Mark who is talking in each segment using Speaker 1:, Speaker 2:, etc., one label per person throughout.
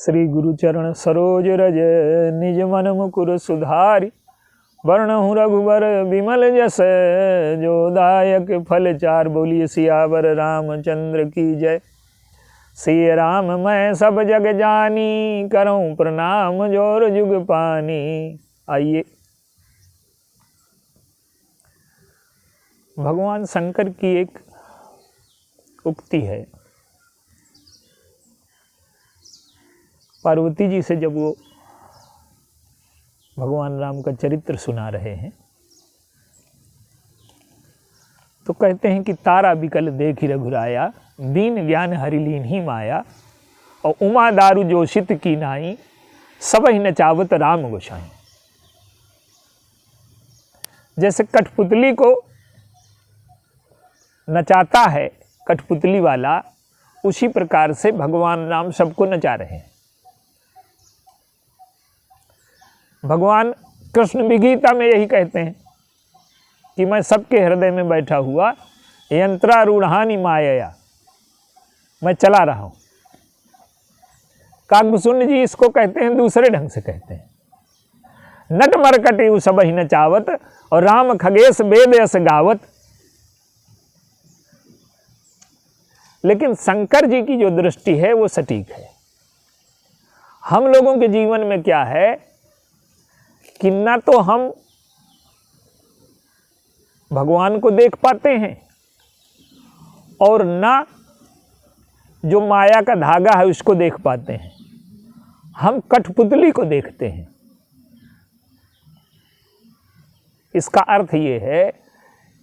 Speaker 1: श्री गुरुचरण सरोज रज निज मन मुकुर सुधारि। वर्णहु रघुबर विमल जस जो दायक फल चार। बोलिए सियावर रामचंद्र की जय। सिय राम मैं सब जग जानी, करऊं प्रणाम जोर जुग पानी। आइए भगवान शंकर की एक उक्ति है। पार्वती जी से जब वो भगवान राम का चरित्र सुना रहे हैं तो कहते हैं कि तारा बिकल देखि रघुराया, दीन ज्ञान हरिलीन ही माया। और उमा दारु जोशित की नाई, सबहि नचावत राम गोसाई। जैसे कठपुतली को नचाता है कठपुतली वाला, उसी प्रकार से भगवान राम सबको नचा रहे हैं। भगवान कृष्ण भी गीता में यही कहते हैं कि मैं सबके हृदय में बैठा हुआ यंत्रारूढ़ानि मायया, मैं चला रहा हूं। काकभूषुंड जी इसको कहते हैं, दूसरे ढंग से कहते हैं, नट मरकटी सबहि नचावत और राम खगेश वेद यस गावत। लेकिन शंकर जी की जो दृष्टि है वो सटीक है। हम लोगों के जीवन में क्या है कि ना तो हम भगवान को देख पाते हैं और ना जो माया का धागा है उसको देख पाते हैं। हम कठपुतली को देखते हैं। इसका अर्थ ये है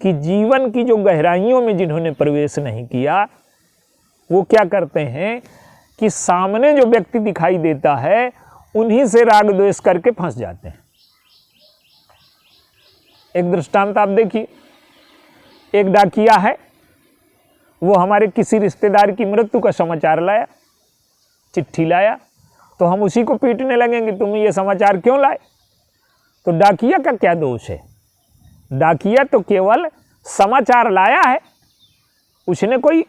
Speaker 1: कि जीवन की जो गहराइयों में जिन्होंने प्रवेश नहीं किया वो क्या करते हैं कि सामने जो व्यक्ति दिखाई देता है उन्हीं से राग द्वेष करके फंस जाते हैं। एक दृष्टांत आप देखिए, एक डाकिया है, वो हमारे किसी रिश्तेदार की मृत्यु का समाचार लाया, चिट्ठी लाया, तो हम उसी को पीटने लगेंगे, तुम ये समाचार क्यों लाए? तो डाकिया का क्या दोष है? डाकिया तो केवल समाचार लाया है, उसने कोई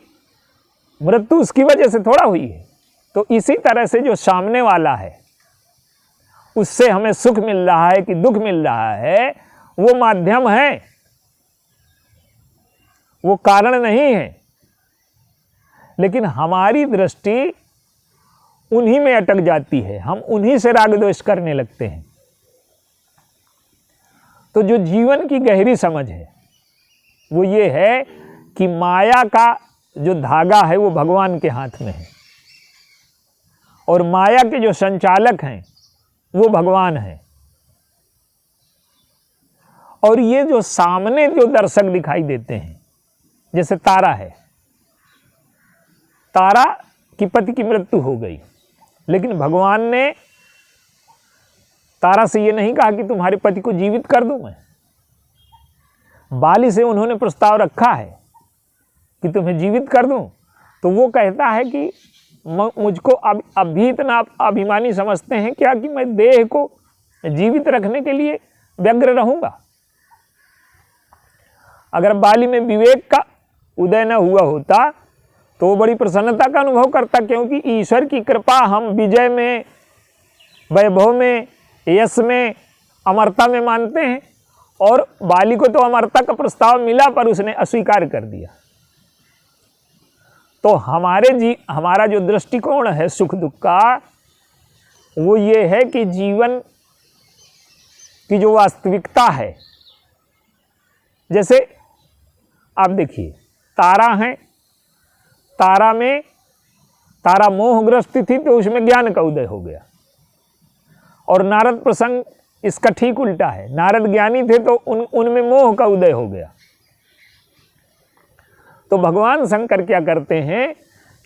Speaker 1: मृत्यु उसकी वजह से थोड़ा हुई है। तो इसी तरह से जो सामने वाला है उससे हमें सुख मिल रहा है कि दुख मिल रहा है, वो माध्यम है, वो कारण नहीं है। लेकिन हमारी दृष्टि उन्हीं में अटक जाती है, हम उन्हीं से राग द्वेष करने लगते हैं। तो जो जीवन की गहरी समझ है वो ये है कि माया का जो धागा है वो भगवान के हाथ में है और माया के जो संचालक हैं वो भगवान है। और ये जो सामने जो दर्शक दिखाई देते हैं, जैसे तारा है, तारा की पति की मृत्यु हो गई, लेकिन भगवान ने तारा से ये नहीं कहा कि तुम्हारे पति को जीवित कर दूं मैं। बाली से उन्होंने प्रस्ताव रखा है कि तुम्हें जीवित कर दूं, तो वो कहता है कि मुझको अभी इतना अभिमानी समझते हैं क्या कि मैं देह को जीवित रखने के लिए व्यग्र रहूंगा। अगर बाली में विवेक का उदय न हुआ होता तो वो बड़ी प्रसन्नता का अनुभव करता, क्योंकि ईश्वर की कृपा हम विजय में, वैभव में, यश में, अमरता में मानते हैं। और बाली को तो अमरता का प्रस्ताव मिला पर उसने अस्वीकार कर दिया। तो हमारा जो दृष्टिकोण है सुख दुख का, वो ये है कि जीवन की जो वास्तविकता है, जैसे आप देखिए तारा है, तारा में तारा मोहग्रस्त थी तो उसमें ज्ञान का उदय हो गया। और नारद प्रसंग इसका ठीक उल्टा है, नारद ज्ञानी थे तो उनमें मोह का उदय हो गया। तो भगवान शंकर क्या करते हैं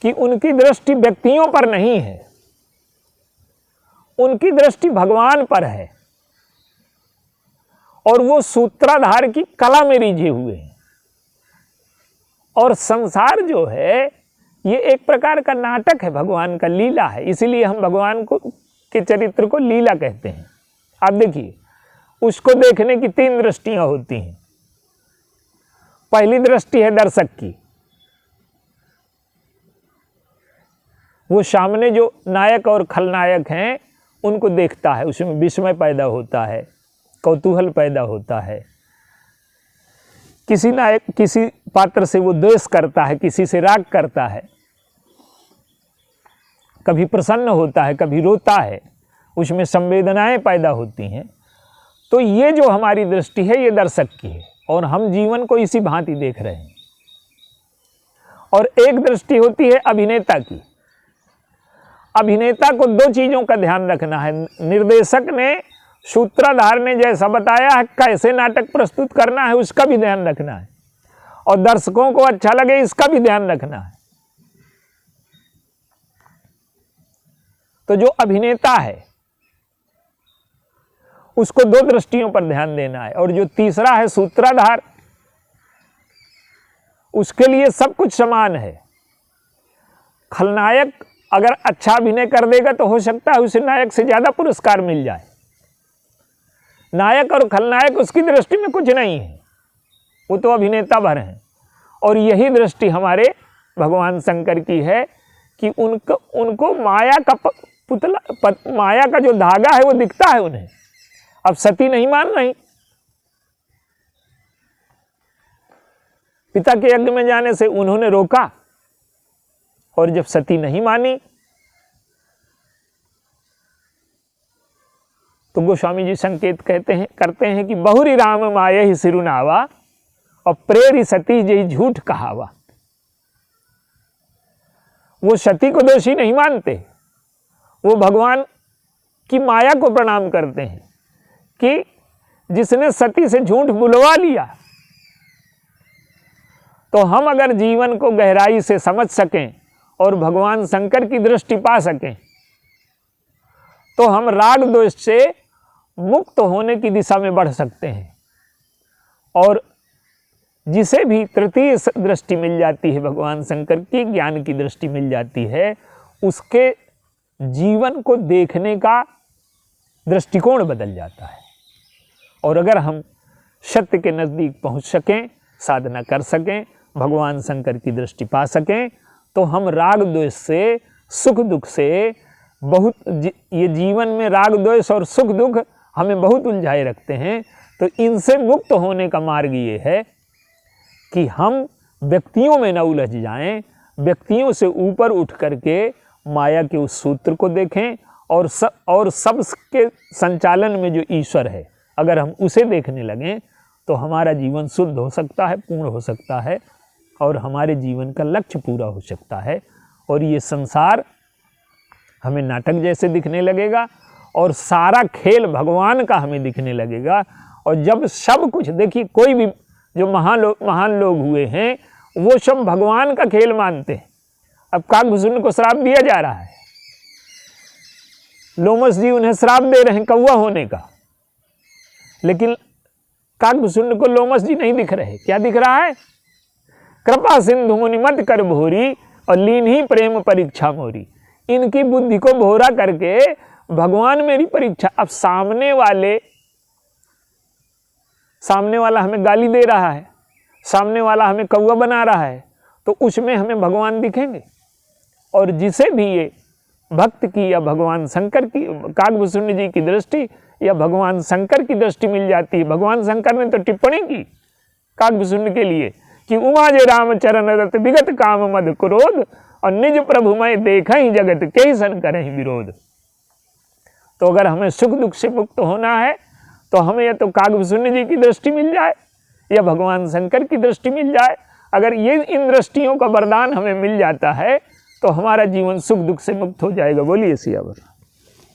Speaker 1: कि उनकी दृष्टि व्यक्तियों पर नहीं है, उनकी दृष्टि भगवान पर है और वो सूत्राधार की कला में रिझे हुए हैं। और संसार जो है ये एक प्रकार का नाटक है, भगवान का लीला है, इसीलिए हम भगवान को के चरित्र को लीला कहते हैं। आप देखिए उसको देखने की 3 दृष्टियां होती हैं। पहली दृष्टि है दर्शक की, वो सामने जो नायक और खलनायक हैं उनको देखता है, उसमें विस्मय पैदा होता है, कौतूहल पैदा होता है। किसी नायक किसी पात्र से वो द्वेष करता है, किसी से राग करता है, कभी प्रसन्न होता है, कभी रोता है, उसमें संवेदनाएं पैदा होती हैं। तो ये जो हमारी दृष्टि है ये दर्शक की है और हम जीवन को इसी भांति देख रहे हैं। और एक दृष्टि होती है अभिनेता की। अभिनेता को दो चीज़ों का ध्यान रखना है। निर्देशक ने, सूत्रधार ने जैसा बताया है कैसे नाटक प्रस्तुत करना है उसका भी ध्यान रखना है, और दर्शकों को अच्छा लगे इसका भी ध्यान रखना है। तो जो अभिनेता है उसको दो दृष्टियों पर ध्यान देना है, और जो तीसरा है सूत्रधार, उसके लिए सब कुछ समान है। खलनायक अगर अच्छा अभिनय कर देगा तो हो सकता है उसे नायक से ज़्यादा पुरस्कार मिल जाए। नायक और खलनायक उसकी दृष्टि में कुछ नहीं है, वो तो अभिनेता भर हैं। और यही दृष्टि हमारे भगवान शंकर की है कि उनको माया का पुतला, माया का जो धागा है वो दिखता है उन्हें। अब सती नहीं मान रही, पिता के यज्ञ में जाने से उन्होंने रोका, और जब सती नहीं मानी तो गोस्वामी जी संकेत करते हैं कि बहुरी राम माये ही सिरुनावा और प्रेरी सती जय झूठ कहावा। वो सती को दोषी नहीं मानते, वो भगवान की माया को प्रणाम करते हैं कि जिसने सती से झूठ बुलवा लिया। तो हम अगर जीवन को गहराई से समझ सकें और भगवान शंकर की दृष्टि पा सकें तो हम राग द्वेष से मुक्त होने की दिशा में बढ़ सकते हैं। और जिसे भी तृतीय दृष्टि मिल जाती है, भगवान शंकर की ज्ञान की दृष्टि मिल जाती है, उसके जीवन को देखने का दृष्टिकोण बदल जाता है। और अगर हम सत्य के नज़दीक पहुंच सकें, साधना कर सकें, भगवान शंकर की दृष्टि पा सकें, तो हम राग द्वेष से, सुख दुख से बहुत, ये जीवन में राग द्वेष और सुख दुख हमें बहुत उलझाए रखते हैं। तो इनसे मुक्त होने का मार्ग ये है कि हम व्यक्तियों में न उलझ जाएं, व्यक्तियों से ऊपर उठ करके माया के उस सूत्र को देखें, और सब के संचालन में जो ईश्वर है अगर हम उसे देखने लगें तो हमारा जीवन शुद्ध हो सकता है, पूर्ण हो सकता है, और हमारे जीवन का लक्ष्य पूरा हो सकता है। और ये संसार हमें नाटक जैसे दिखने लगेगा और सारा खेल भगवान का हमें दिखने लगेगा। और जब सब कुछ, देखिए कोई भी जो महान लोग हुए हैं वो सब भगवान का खेल मानते हैं। अब काकभूषण को श्राप दिया जा रहा है, लोमस जी उन्हें श्राप दे रहे हैं कौवा होने का, लेकिन काकभूषण को लोमस जी नहीं दिख रहे। क्या दिख रहा है? कृपा सिंधु मुनि मत कर भोरी और लीन ही प्रेम परीक्षा मोरी। इनकी बुद्धि को भोरा करके भगवान मेरी परीक्षा। अब सामने वाला हमें गाली दे रहा है, सामने वाला हमें कौवा बना रहा है, तो उसमें हमें भगवान दिखेंगे। और जिसे भी ये भक्त की या भगवान शंकर की, काकभूषण जी की दृष्टि या भगवान शंकर की दृष्टि मिल जाती है। भगवान शंकर ने तो टिप्पणी की काकभूषण के लिए कि उमा जे राम चरण रत विगत काम मद क्रोध और निज प्रभु मैं देखा ही जगत के ही सन करें विरोध। तो अगर हमें सुख दुख से मुक्त होना है तो हमें या तो काकभूषण जी की दृष्टि मिल जाए या भगवान शंकर की दृष्टि मिल जाए। अगर ये इन दृष्टियों का वरदान हमें मिल जाता है तो हमारा जीवन सुख दुख से मुक्त हो जाएगा। बोलिए सियावर।